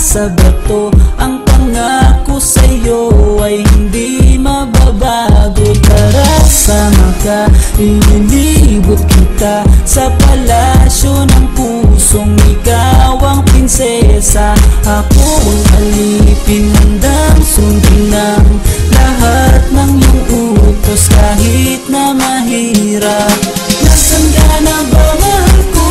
sa bato. Ang pangako sa'yo ay hindi mababago. Tara, sama ka, ililibot kita sa palasyo ng pusong ikaw ang prinsesa. Ako ang alipin, handang sundin ng lahat ng iyong utos kahit na mahirap. Nasaan ka na ba, mahal ko?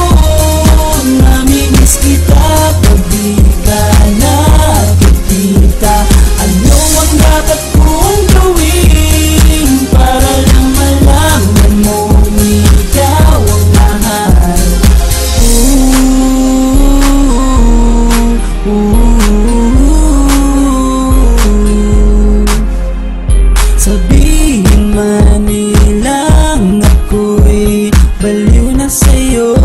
Namimiss kita pag di ka nakikita. Ano ang dapat kong gawin para lang malaman mo ikaw ang mahal? Sabihin man nilang ako'y baliw na sa'yo.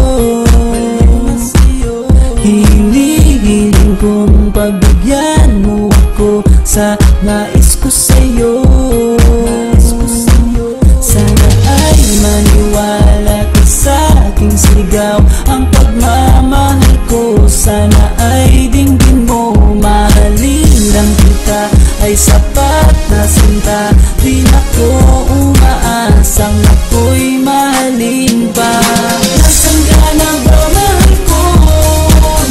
Hinihiling kong pagbigyan mo ako sa nais ko sa'yo. Sana ay maniwala ka sa aking sigaw, ang pagmamahal ko. Sana ay dinggin mo, mahalin lang kita ay sapat na sinta. Di ako umaasang ako'y mahalin pa. Nasaan ka na ba, mahal ko?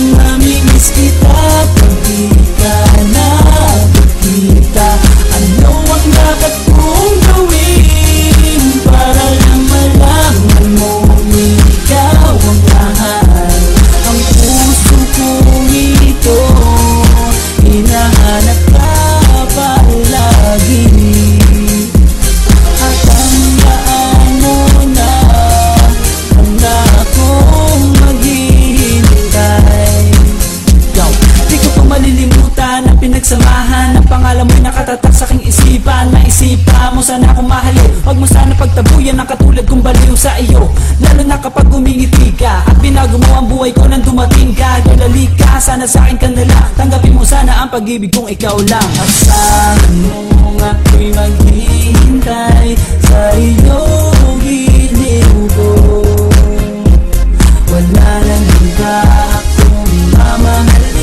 Namimiss kita pag di ka nakikita. Ano ang dapat kong gawin para lang malaman mo ikaw ang mahal? Ang puso kong ito hinahanap ka palagi, at tandaan mo na handa akong maghihintay. Di ko pa malilimutan ang pinagsamahan ng pangalan mo'y nakatatak sa aking isipan. Maisipan mo sana akong mahalin, huwag mo sana pagtabuyan ang katulad kong baliw sa iyo. Lalo na kapag umingiti ka at binago mo ang buhay ko nang dumating ka. Galali ka, sana sa akin ka nala, tanggapin mo sana ang pag-ibig kong ikaw lang. Asahan mo ako'y maghihintay sa iyong giliw ko. Wala lang iba akong mamahalin.